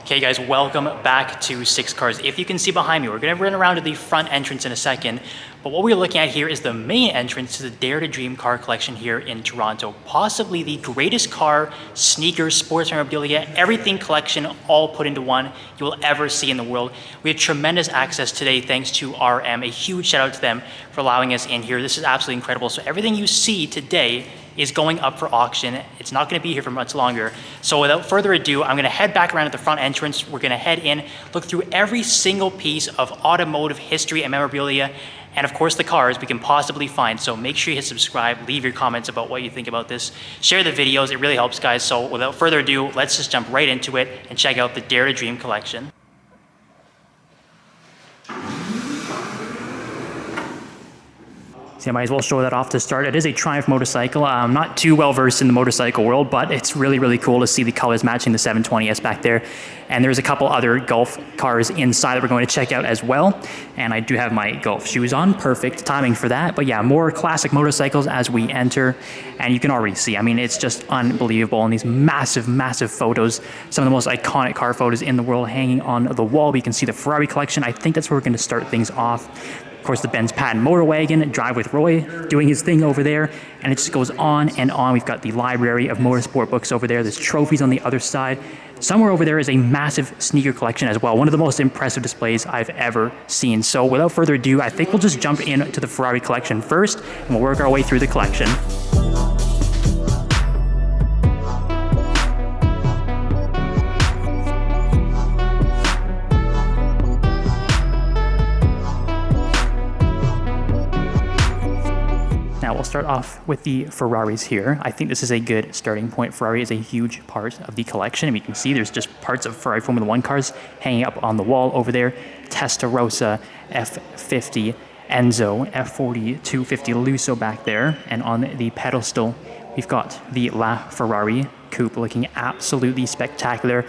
Okay guys, welcome back to Six Cars. If you can see behind me, we're gonna run around to the front entrance in a second, but what we're looking at here is the main entrance to the Dare to Dream car collection here in Toronto. Possibly the greatest car, sneakers, sports memorabilia, everything collection all put into one you will ever see in the world. We have tremendous access today thanks to RM. A huge shout out to them for allowing us in here. This is absolutely incredible. So everything you see today is going up for auction. It's not going to be here for much longer. So without further ado, I'm going to head back around at the front entrance. We're going to head in, look through every single piece of automotive history and memorabilia, and of course the cars we can possibly find. So make sure you hit subscribe, leave your comments about what you think about this, share the videos, it really helps guys. So without further ado, let's just jump right into it and check out the Dare to Dream collection. So I might as well show that off to start. It is a Triumph motorcycle. I'm not too well versed in the motorcycle world, but it's really, really cool to see the colors matching the 720S back there. And there's a couple other Golf cars inside that we're going to check out as well. And I do have my Golf shoes on, perfect timing for that. But yeah, more classic motorcycles as we enter. And you can already see, I mean, it's just unbelievable. And these massive, massive photos, some of the most iconic car photos in the world hanging on the wall. We can see the Ferrari collection. I think that's where we're going to start things off. Of course, the Benz Patent Motor Wagon, Drive with Roy, doing his thing over there, and it just goes on and on. We've got the library of Motorsport books over there. There's trophies on the other side. Somewhere over there is a massive sneaker collection as well. One of the most impressive displays I've ever seen. So without further ado, I think we'll just jump into the Ferrari collection first, and we'll work our way through the collection. We'll start off with the Ferraris here. I think this is a good starting point. Ferrari is a huge part of the collection, and you can see there's just parts of Ferrari Formula 1 cars hanging up on the wall over there. Testarossa, F50, Enzo, F40, 250 Lusso back there, and on the pedestal we've got the LaFerrari coupe looking absolutely spectacular.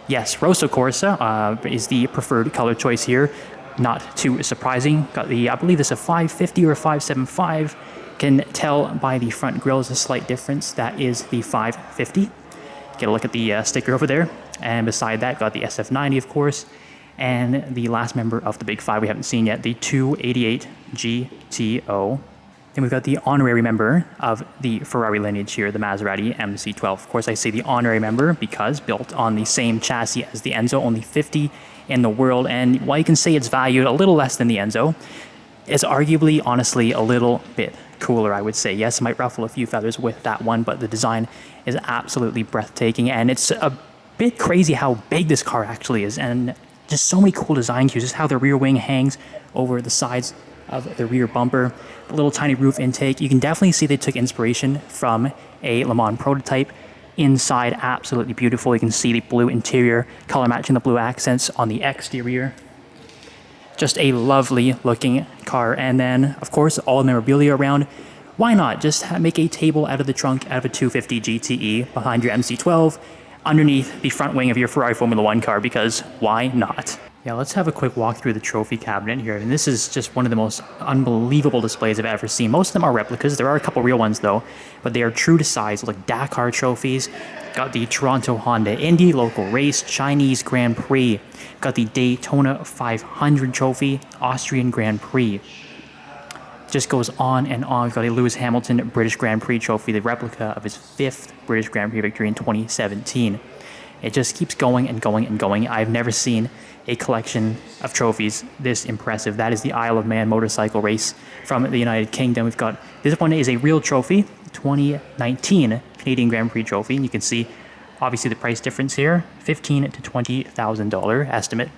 Yes, Rosso Corsa is the preferred color choice here. Not too surprising. Got the, I believe this is a 550 or a 575. Can tell by the front grille is a slight difference. That is the 550. Get a look at the sticker over there. And beside that, got the SF90, of course. And the last member of the Big Five we haven't seen yet, the 288 GTO. Then we've got the honorary member of the Ferrari lineage here, the Maserati MC12. Of course, I say the honorary member because built on the same chassis as the Enzo, only 50 in the world. And while you can say it's valued a little less than the Enzo, it's arguably, honestly, a little bit cooler, I would say. Yes, it might ruffle a few feathers with that one, but the design is absolutely breathtaking, and it's a bit crazy how big this car actually is, and just so many cool design cues. Just how the rear wing hangs over the sides of the rear bumper, the little tiny roof intake. You can definitely see they took inspiration from a Le Mans prototype. Inside, absolutely beautiful. You can see the blue interior, color matching the blue accents on the exterior. Just a lovely looking car. And then, of course, all the memorabilia around. Why not just make a table out of the trunk out of a 250 GTE behind your MC12 underneath the front wing of your Ferrari Formula 1 car, because why not? Yeah, let's have a quick walk through the trophy cabinet here. And this is just one of the most unbelievable displays I've ever seen. Most of them are replicas. There are a couple real ones though, but they are true to size, like Dakar trophies. Got the Toronto Honda Indy local race, Chinese Grand Prix. Got the Daytona 500 trophy, Austrian Grand Prix. Just goes on and on. We've got a Lewis Hamilton British Grand Prix trophy, the replica of his 5th British Grand Prix victory in 2017. It just keeps going and going and going. I've never seen a collection of trophies this impressive. That is the Isle of Man motorcycle race from the United Kingdom. We've got, this one is a real trophy, 2019 Canadian Grand Prix trophy. And you can see, obviously, the price difference here, $15,000 to $20,000 estimate.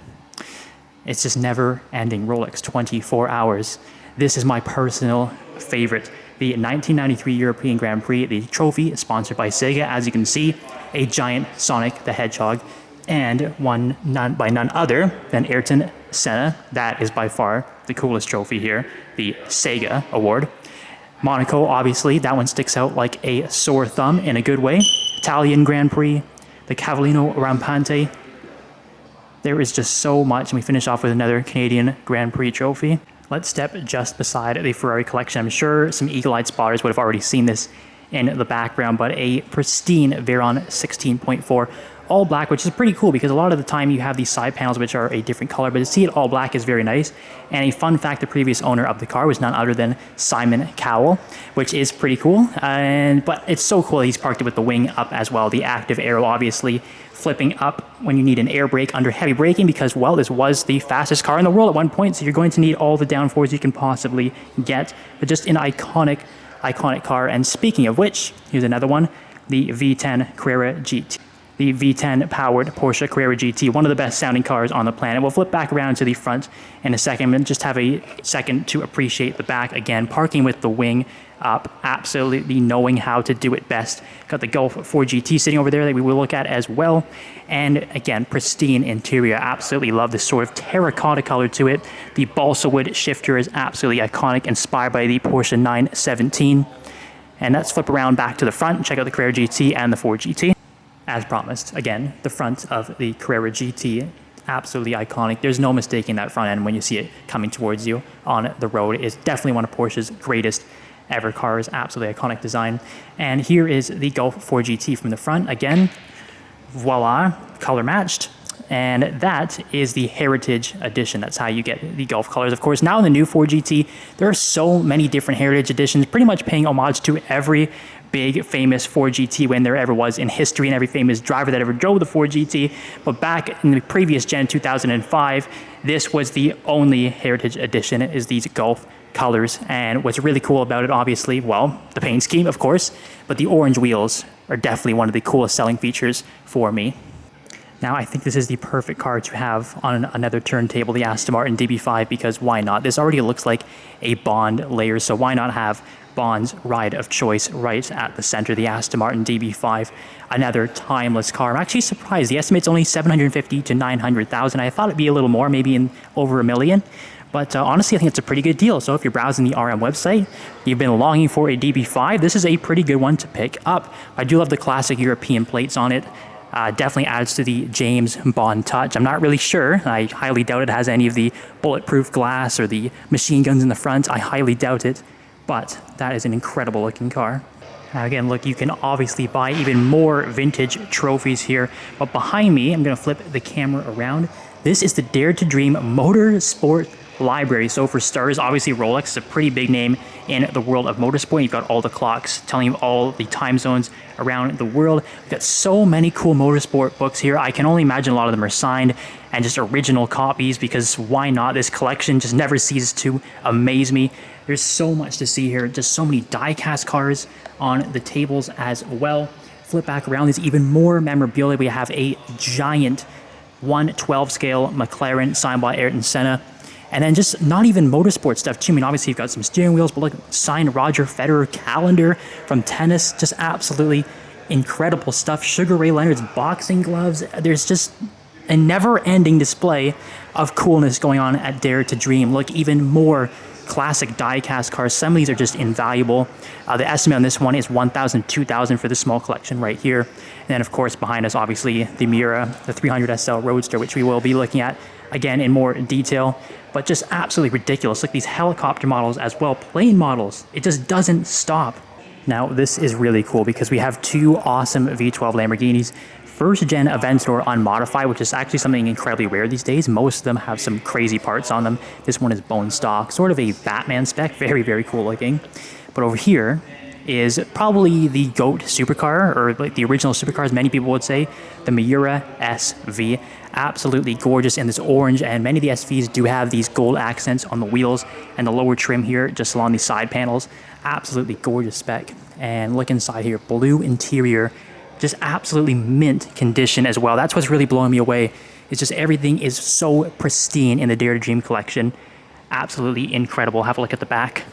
It's just never ending. Rolex 24 hours. This is my personal favorite. The 1993 European Grand Prix. The trophy is sponsored by Sega. As you can see, a giant Sonic the Hedgehog, and one by none other than Ayrton Senna. That is by far the coolest trophy here, the Sega Award. Monaco, obviously, that one sticks out like a sore thumb in a good way. Italian Grand Prix, the Cavallino Rampante. There is just so much, and we finish off with another Canadian Grand Prix trophy. let's step just beside the Ferrari collection. I'm sure some eagle-eyed spotters would have already seen this in the background, but a pristine Veyron 16.4 all black, which is pretty cool because a lot of the time you have these side panels which are a different color, but to see it all black is very nice. And a fun fact, the previous owner of the car was none other than Simon Cowell, which is pretty cool. But it's so cool that he's parked it with the wing up as well. The active aero obviously flipping up when you need an air brake under heavy braking because, well, this was the fastest car in the world at one point, so you're going to need all the downforce you can possibly get. But just an iconic car. And speaking of which, here's another one, the V10 Carrera GT. The V10 powered Porsche Carrera GT, one of the best sounding cars on the planet. We'll flip back around to the front in a second and just have a second to appreciate the back again. Parking with the wing up, absolutely knowing how to do it best. Got the Golf 4 GT sitting over there that we will look at as well. And again, pristine interior. Absolutely love this sort of terracotta color to it. The balsa wood shifter is absolutely iconic, inspired by the Porsche 917. And let's flip around back to the front and check out the Carrera GT and the 4 GT. As promised, again, the front of the Carrera GT, absolutely iconic. There's no mistaking that front end when you see it coming towards you on the road. It's definitely one of Porsche's greatest ever cars, absolutely iconic design. And here is the Golf 4 GT from the front. Again, voila, color matched. And that is the Heritage Edition. That's how you get the Golf colors. Of course, now in the new 4 GT, there are so many different Heritage Editions, pretty much paying homage to every big famous 4 GT win there ever was in history and every famous driver that ever drove the 4 GT. But back in the previous gen, 2005, this was the only Heritage Edition, is these Golf colors. And what's really cool about it, obviously, well, the paint scheme, of course, but the orange wheels are definitely one of the coolest selling features for me. Now, I think this is the perfect car to have on another turntable, the Aston Martin DB5, because why not? This already looks like a Bond layer, so why not have Bond's ride of choice right at the center, the Aston Martin DB5, another timeless car. I'm actually surprised. The estimate's only 750 to 900,000. I thought it'd be a little more, maybe in over a million. But honestly, I think it's a pretty good deal. So if you're browsing the RM website, you've been longing for a DB5, this is a pretty good one to pick up. I do love the classic European plates on it. Definitely adds to the James Bond touch. I'm not really sure. I highly doubt it has any of the bulletproof glass or the machine guns in the front. I highly doubt it. But that is an incredible looking car. Now again, look, you can obviously buy even more vintage trophies here. But behind me, I'm going to flip the camera around. This is the Dare to Dream Motorsport library. So for starters, obviously Rolex is a pretty big name in the world of motorsport. You've got all the clocks telling you all the time zones around the world. We've got so many cool motorsport books here. I can only imagine a lot of them are signed and just original copies, because why not? This collection just never ceases to amaze me. There's so much to see here. Just so many die-cast cars on the tables as well. Flip back around, there's even more memorabilia. We have a giant 1/12 scale McLaren signed by Ayrton Senna. And then just not even motorsport stuff too. I mean, obviously you've got some steering wheels, but look, signed Roger Federer calendar from tennis. Just absolutely incredible stuff. Sugar Ray Leonard's boxing gloves. There's just a never-ending display of coolness going on at Dare to Dream. Look, even more classic die-cast cars. Some of these are just invaluable. The estimate on this one is 1,000, 2,000 for this small collection right here. And then, of course, behind us, obviously, the Miura, the 300 SL Roadster, which we will be looking at again in more detail. But just absolutely ridiculous. Look, these helicopter models as well, plane models. It just doesn't stop. Now, this is really cool because we have two awesome V12 Lamborghinis. First gen Aventador unmodified, which is actually something incredibly rare these days. Most of them have some crazy parts on them. This one is bone stock, sort of a Batman spec. Very, very cool looking. But over here is probably the GOAT supercar, or like the original supercars, many people would say, the Miura SV. Absolutely gorgeous in this orange, and many of the SVs do have these gold accents on the wheels and the lower trim here, just along the side panels. Absolutely gorgeous spec. And look inside here, blue interior, just absolutely mint condition as well. That's what's really blowing me away. It's just everything is so pristine in the Dare to Dream collection. Absolutely incredible. Have a look at the back.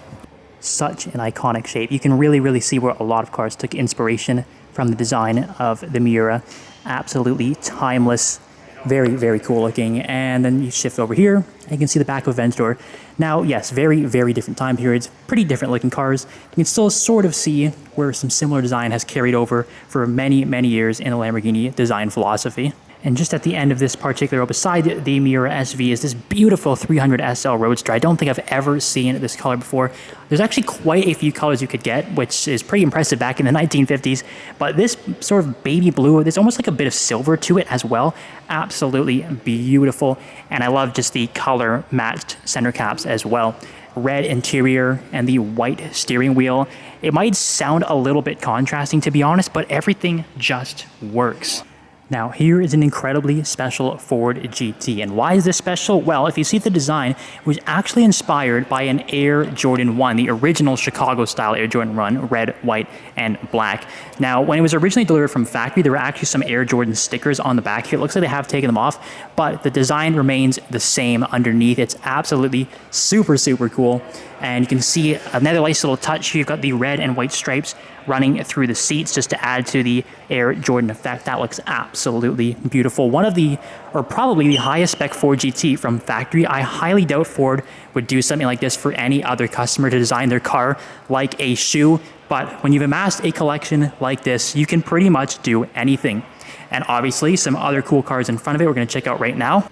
Such an iconic shape. You can really see where a lot of cars took inspiration from the design of the Miura. Absolutely timeless. Very, very cool looking. And then you shift over here, and you can see the back of Aventador. Now, yes, very, very different time periods, pretty different looking cars. You can still sort of see where some similar design has carried over for many, many years in the Lamborghini design philosophy. And just at the end of this particular row, beside the Miura SV, is this beautiful 300 SL Roadster. I don't think I've ever seen this color before. There's actually quite a few colors you could get, which is pretty impressive back in the 1950s. But this sort of baby blue, there's almost like a bit of silver to it as well. Absolutely beautiful. And I love just the color matched center caps as well. Red interior and the white steering wheel. It might sound a little bit contrasting, to be honest, but everything just works. Now, here is an incredibly special Ford GT. And why is this special? Well, if you see the design, it was actually inspired by an Air Jordan 1, the original Chicago-style Air Jordan 1, red, white, and black. Now, when it was originally delivered from factory, there were actually some Air Jordan stickers on the back here. It looks like they have taken them off, but the design remains the same underneath. It's absolutely super, super cool. And you can see another nice little touch here. You've got the red and white stripes running through the seats just to add to the Air Jordan effect. That looks absolutely beautiful. One of the, or probably the highest spec Ford GT from factory. I highly doubt Ford would do something like this for any other customer to design their car like a shoe. But when you've amassed a collection like this, you can pretty much do anything. And obviously some other cool cars in front of it we're going to check out right now.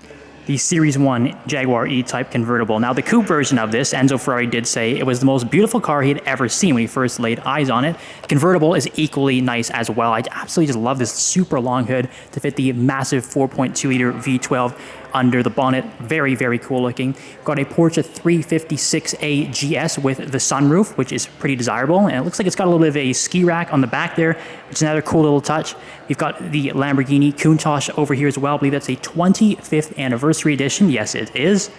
The Series 1 Jaguar E-Type convertible. Now, the coupe version of this, Enzo Ferrari did say it was the most beautiful car he had ever seen when he first laid eyes on it. The convertible is equally nice as well. I absolutely just love this super long hood to fit the massive 4.2-liter V12 under the bonnet. Very, very cool looking. Got a Porsche 356A GS with the sunroof, which is pretty desirable. And it looks like it's got a little bit of a ski rack on the back there, which is another cool little touch. We've got the Lamborghini Countach over here as well. I believe that's a 25th anniversary edition. Yes, it is.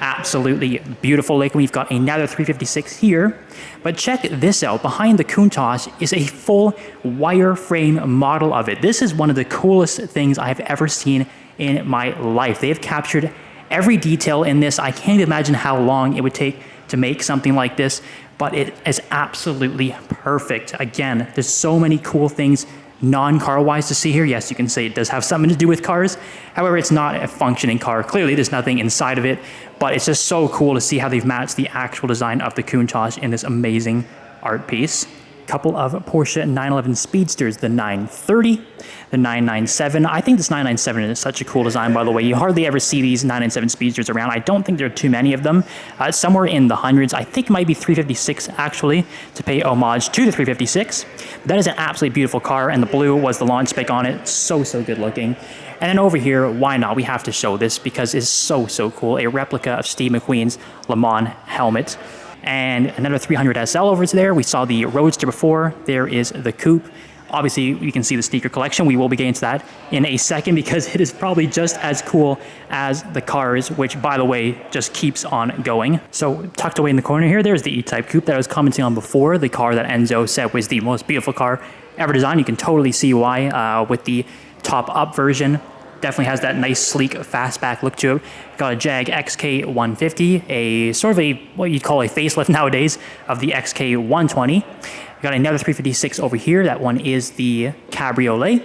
Absolutely beautiful looking. We've got another 356 here. But check this out. Behind the Countach is a full wireframe model of it. This is one of the coolest things I've ever seen in my life. They have captured every detail in this. I can't even imagine how long it would take to make something like this, but it is absolutely perfect. Again, there's so many cool things non-car wise to see here. Yes, you can say it does have something to do with cars. However, it's not a functioning car. Clearly, there's nothing inside of it, but it's just so cool to see how they've matched the actual design of the Countach in this amazing art piece. Couple of Porsche 911 Speedsters, the 930, the 997. I think this 997 is such a cool design, by the way. You hardly ever see these 997 Speedsters around. I don't think there are too many of them. Somewhere in the hundreds. I think it might be 356, actually, to pay homage to the 356. That is an absolutely beautiful car, and the blue was the launch spec on it. So, so good looking. And then over here, why not? We have to show this because it's so, so cool. A replica of Steve McQueen's Le Mans helmet. And another 300 SL over there. We saw the Roadster before. There is the coupe. Obviously, you can see the sneaker collection. We will be getting to that in a second because it is probably just as cool as the cars, which, by the way, just keeps on going. So tucked away in the corner here, there's the E-Type coupe that I was commenting on before, the car that Enzo said was the most beautiful car ever designed. You can totally see why with the top-up version. Definitely has that nice, sleek, fastback look to it. Got a Jag XK150, a sort of a, what you'd call a facelift nowadays of the XK120. Got another 356 over here. That one is the Cabriolet.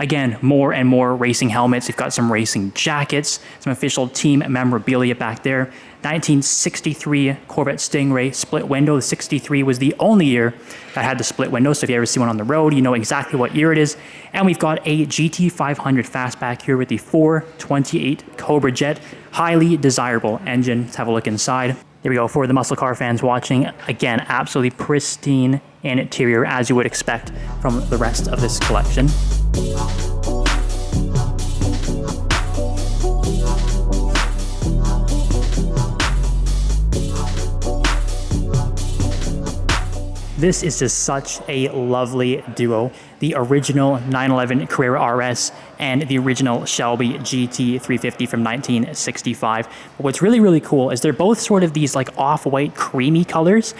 Again, more and more racing helmets. You've got some racing jackets, some official team memorabilia back there. 1963 Corvette Stingray split window. The 63 was the only year that had the split window, so if you ever see one on the road, you know exactly what year it is. And we've got a GT500 fastback here with the 428 Cobra Jet. Highly desirable engine. Let's have a look inside. There we go. For the muscle car fans watching, again, absolutely pristine interior, as you would expect from the rest of this collection. This is just such a lovely duo. The original 911 Carrera RS and the original Shelby GT350 from 1965. But what's really, really cool is they're both sort of these like off-white creamy colors,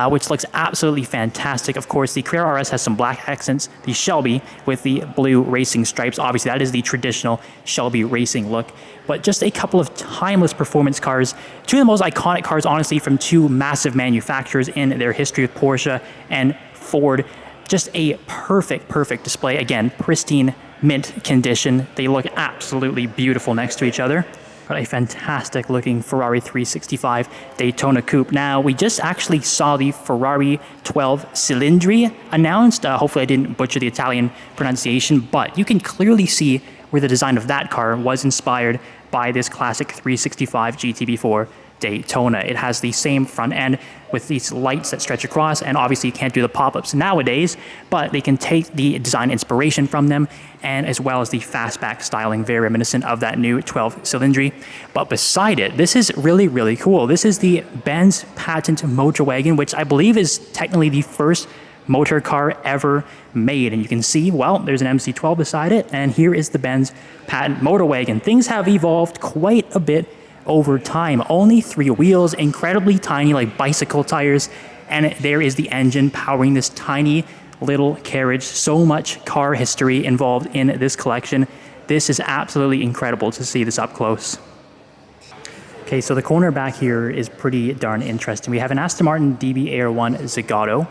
which looks absolutely fantastic. Of course, the Carrera RS has some black accents. The Shelby with the blue racing stripes. Obviously, that is the traditional Shelby racing look. But just a couple of timeless performance cars. Two of the most iconic cars, honestly, from two massive manufacturers in their history with Porsche and Ford. Just a perfect, perfect display. Again, pristine mint condition. They look absolutely beautiful next to each other. Got a fantastic looking Ferrari 365 Daytona Coupe. Now, we just actually saw the Ferrari 12 Cilindri announced. Hopefully I didn't butcher the Italian pronunciation, but you can clearly see where the design of that car was inspired by this classic 365 GTB4 Daytona. It has the same front end with these lights that stretch across, and obviously you can't do the pop-ups nowadays, but they can take the design inspiration from them, and as well as the fastback styling, very reminiscent of that new 12-cylindry. But beside it, this is really, really cool. This is the Benz patent motor wagon, which I believe is technically the first motor car ever made. And you can see, well, there's an MC12 beside it, and here is the Benz patent motor wagon. Things have evolved quite a bit over time. Only 3 wheels, incredibly tiny, like bicycle tires, and there is the engine powering this tiny little carriage. So much car history involved in this collection. This is absolutely incredible to see this up close. Okay, so the corner back here is pretty darn interesting. We have an Aston Martin DB Air1 Zagato,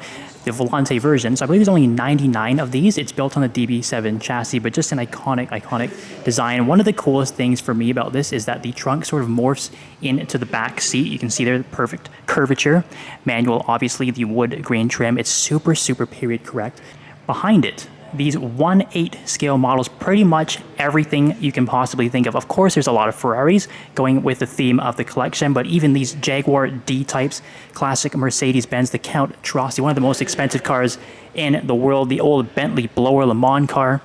the Volante version. So I believe there's only 99 of these. It's built on the DB7 chassis, but just an iconic design. One of the coolest things for me about this is that the trunk sort of morphs into the back seat. You can see there the perfect curvature. Manual, obviously, the wood grain trim. It's super period correct. Behind it, these 1/8 scale models, pretty much everything you can possibly think of. Of course, there's a lot of Ferraris going with the theme of the collection, but even these Jaguar D-types, classic Mercedes-Benz, the Count Trossi, one of the most expensive cars in the world, the old Bentley blower Le Mans car.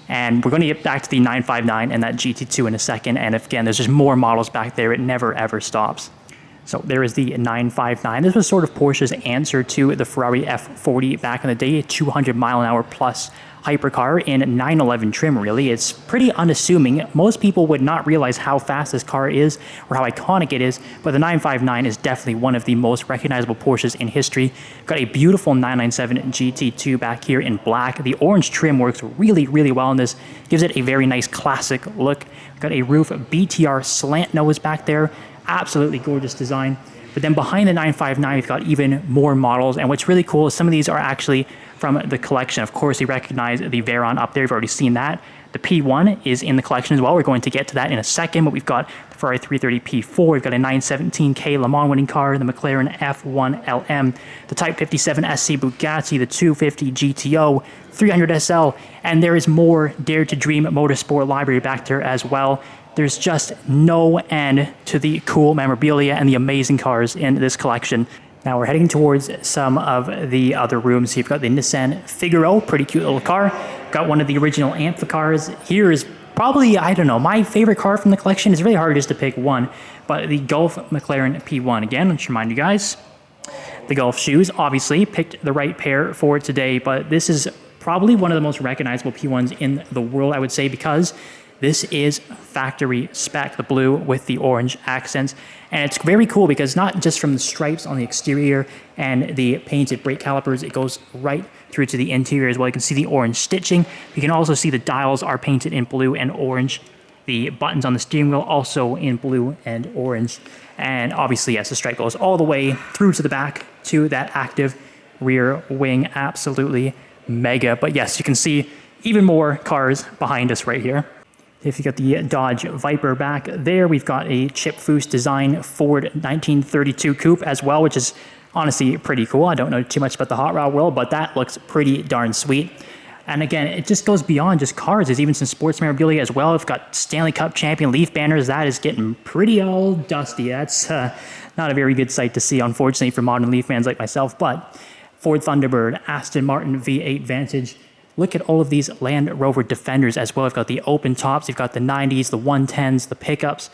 And we're going to get back to the 959 and that GT2 in a second. And if, again, there's just more models back there. It never, ever stops. So there is the 959. This was sort of Porsche's answer to the Ferrari F40 back in the day, 200 mile an hour plus hypercar in 911 trim, really. It's pretty unassuming. Most people would not realize how fast this car is or how iconic it is, but the 959 is definitely one of the most recognizable Porsches in history. Got a beautiful 997 GT2 back here in black. The orange trim works really well in this. Gives it a very nice classic look. Got a roof BTR slant nose back there. Absolutely gorgeous design. But then behind the 959, we've got even more models. And what's really cool is some of these are actually from the collection. Of course, you recognize the Veyron up there. You've already seen that. The P1 is in the collection as well. We're going to get to that in a second, but we've got the Ferrari 330 P4. We've got a 917K Le Mans winning car, the McLaren F1 LM, the Type 57 SC Bugatti, the 250 GTO, 300 SL, and there is more Dare to Dream Motorsport library back there as well. There's just no end to the cool memorabilia and the amazing cars in this collection. Now we're heading towards some of the other rooms. You've got the Nissan Figaro, pretty cute little car. Got one of the original Amphicars. Here is probably, I don't know, my favorite car from the collection. It's really hard just to pick one, but the Gulf McLaren P1. Again, let's remind you guys, the Gulf shoes, obviously, picked the right pair for today, but this is probably one of the most recognizable P1s in the world, I would say, because this is factory spec, the blue with the orange accents. And it's very cool because not just from the stripes on the exterior and the painted brake calipers, it goes right through to the interior as well. You can see the orange stitching. You can also see the dials are painted in blue and orange. The buttons on the steering wheel also in blue and orange. And obviously, yes, the stripe goes all the way through to the back to that active rear wing. Absolutely mega. But yes, you can see even more cars behind us right here. If you got the Dodge Viper back there, we've got a Chip Foose design Ford 1932 Coupe as well, which is honestly pretty cool. I don't know too much about the hot rod world, but that looks pretty darn sweet. And again, it just goes beyond just cars. There's even some sports memorabilia as well. We've got Stanley Cup champion Leaf banners. That is getting pretty old dusty. That's not a very good sight to see, unfortunately, for modern Leaf fans like myself. But Ford Thunderbird, Aston Martin V8 Vantage. Look at all of these Land Rover Defenders as well. We've got the open tops, you've got the 90s, the 110s, the pickups.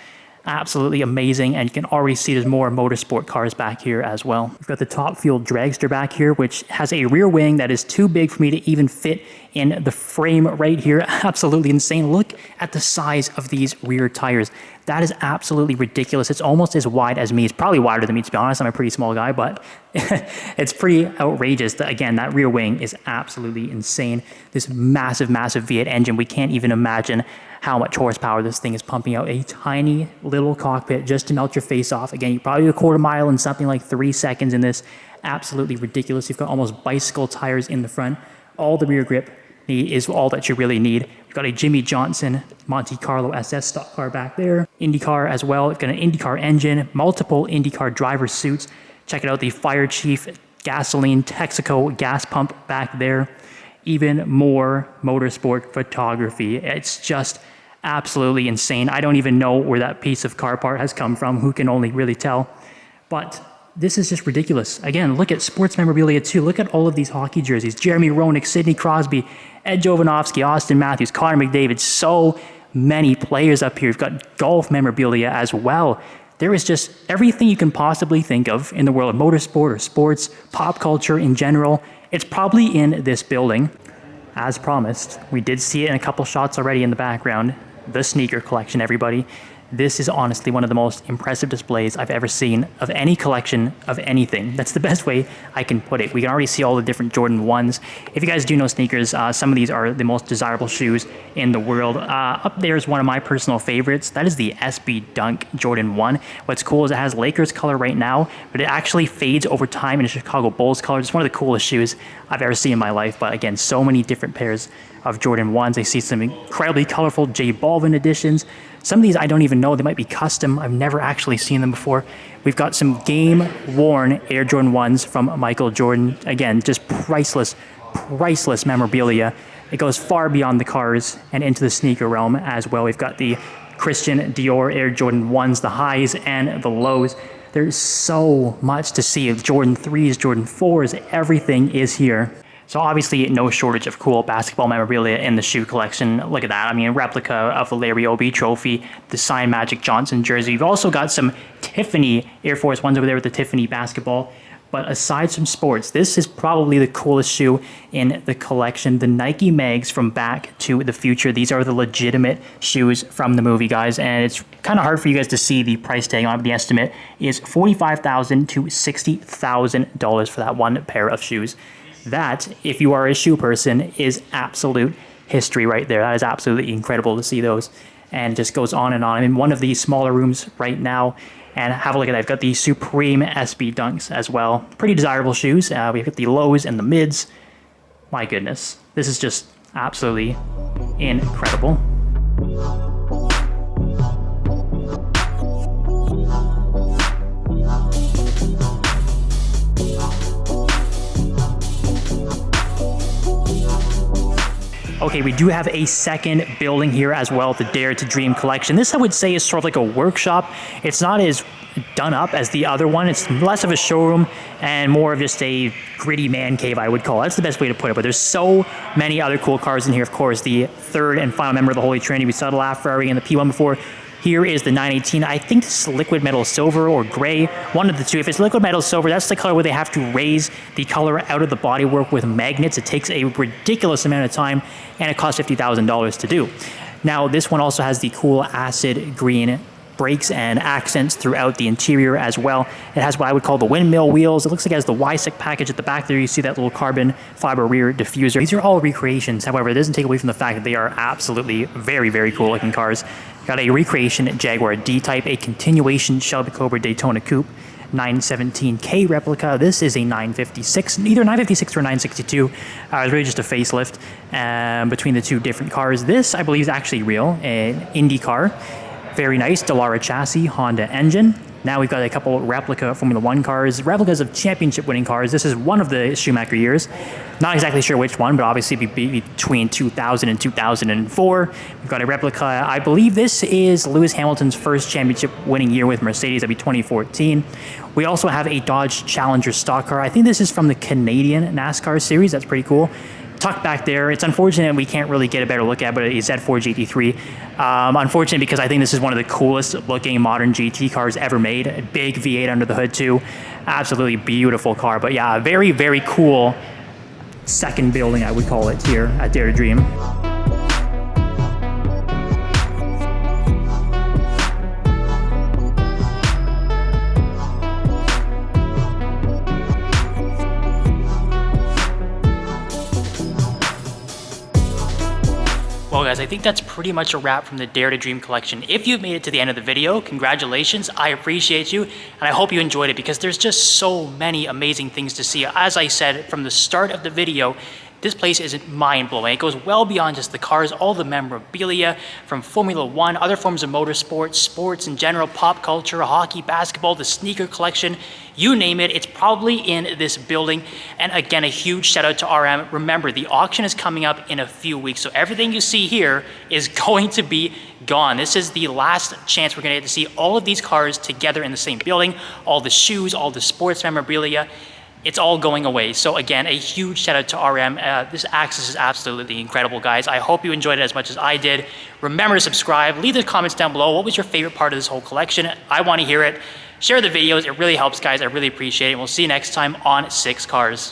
Absolutely amazing, and you can already see there's more motorsport cars back here as well. We've got the Top Fuel Dragster back here, which has a rear wing that is too big for me to even fit in the frame right here. Absolutely insane. Look at the size of these rear tires. That is absolutely ridiculous. It's almost as wide as me. It's probably wider than me, to be honest. I'm a pretty small guy, but it's pretty outrageous. Again, that rear wing is absolutely insane. This massive V8 engine, we can't even imagine how much horsepower this thing is pumping out. A tiny little cockpit just to melt your face off. Again, you probably do a quarter mile in something like 3 seconds in this. Absolutely ridiculous. You've got almost bicycle tires in the front. All the rear grip is all that you really need. We've got a Jimmy Johnson Monte Carlo SS stock car back there. IndyCar as well. It's got an IndyCar engine, multiple IndyCar driver suits. Check it out, the Fire Chief gasoline Texaco gas pump back there. Even more motorsport photography. It's just absolutely insane. I don't even know where that piece of car part has come from. Who can only really tell? But this is just ridiculous. Again, look at sports memorabilia too. Look at all of these hockey jerseys. Jeremy Roenick, Sidney Crosby, Ed Jovanovski, Austin Matthews, Connor McDavid. So many players up here. We've got golf memorabilia as well. There is just everything you can possibly think of in the world of motorsport or sports, pop culture in general. It's probably in this building. As promised, we did see it in a couple shots already in the background. The sneaker collection, everybody. This is honestly one of the most impressive displays I've ever seen of any collection of anything. That's the best way I can put it. We can already see all the different Jordan 1s. If you guys do know sneakers, some of these are the most desirable shoes in the world. Up there is one of my personal favorites. That is the SB Dunk Jordan 1. What's cool is it has Lakers color right now, but it actually fades over time in a Chicago Bulls color. It's one of the coolest shoes I've ever seen in my life. But again, so many different pairs of Jordan 1s. I see some incredibly colorful J Balvin editions. Some of these I don't even know. They might be custom. I've never actually seen them before. We've got some game-worn Air Jordan 1s from Michael Jordan. Again, just priceless memorabilia. It goes far beyond the cars and into the sneaker realm as well. We've got the Christian Dior Air Jordan 1s, the highs and the lows. There's so much to see. Jordan 3s, Jordan 4s, everything is here. So obviously no shortage of cool basketball memorabilia in the shoe collection. Look at that. I mean, a replica of the Larry O'B trophy, the signed Magic Johnson jersey. We've also got some Tiffany Air Force Ones over there with the Tiffany basketball. But aside from sports, this is probably the coolest shoe in the collection. The Nike Mags from Back to the Future. These are the legitimate shoes from the movie, guys. And it's kind of hard for you guys to see the price tag on it. The estimate is $45,000 to $60,000 for that one pair of shoes. That, if you are a shoe person, is absolute history right there. That is absolutely incredible to see those. And it just goes on and on. I'm in one of these smaller rooms right now. And have a look at that. I've got the Supreme SB Dunks as well. Pretty desirable shoes. We've got the lows and the mids. My goodness. This is just absolutely incredible. Okay, we do have a second building here as well, the Dare to Dream collection. This, I would say, is sort of like a workshop. It's not as done up as the other one. It's less of a showroom and more of just a gritty man cave, I would call it. That's the best way to put it. But there's so many other cool cars in here. Of course, the third and final member of the Holy Trinity. We saw the LaFerrari and the P1 before. Here is the 918. I think this is liquid metal silver or gray, one of the two. If it's liquid metal silver, that's the color where they have to raise the color out of the bodywork with magnets. It takes a ridiculous amount of time, and it costs $50,000 to do. Now, this one also has the cool acid green brakes and accents throughout the interior as well. It has what I would call the windmill wheels. It looks like it has the YSEC package at the back there. You see that little carbon fiber rear diffuser. These are all recreations. However, it doesn't take away from the fact that they are absolutely very, very cool looking cars. Got a recreation Jaguar D-Type, a continuation Shelby Cobra Daytona Coupe, 917K replica. This is a 956, either 956 or 962. It's really just a facelift between the two different cars. This, I believe, is actually real, an Indy car. Very nice, Dallara chassis, Honda engine. Now we've got a couple replica Formula One cars, replicas of championship winning cars. This is one of the Schumacher years. Not exactly sure which one, but obviously between 2000 and 2004. We've got a replica. I believe this is Lewis Hamilton's first championship winning year with Mercedes. That'd be 2014. We also have a Dodge Challenger stock car. I think this is from the Canadian NASCAR series. That's pretty cool. Tucked back there. It's unfortunate we can't really get a better look at, but it's Z4 GT3. Unfortunate because I think this is one of the coolest looking modern GT cars ever made. A big V8 under the hood too. Absolutely beautiful car. But yeah, very, very cool second building, I would call it, here at Dare to Dream. Well guys, I think that's pretty much a wrap from the Dare to Dream collection. If you've made it to the end of the video, congratulations, I appreciate you, and I hope you enjoyed it because there's just so many amazing things to see. As I said from the start of the video, This place is mind-blowing. It goes well beyond just the cars, all the memorabilia from Formula One, other forms of motorsport, sports in general, pop culture, hockey, basketball, the sneaker collection, you name it, it's probably in this building. And again, a huge shout out to RM. Remember, the auction is coming up in a few weeks, so everything you see here is going to be gone. This is the last chance we're gonna get to see all of these cars together in the same building, all the shoes, all the sports memorabilia. It's all going away. So again, a huge shout out to RM. This access is absolutely incredible, guys. I hope you enjoyed it as much as I did. Remember to subscribe, leave the comments down below. What was your favorite part of this whole collection? I want to hear it. Share the videos, it really helps, guys. I really appreciate it. We'll see you next time on 6 Cars.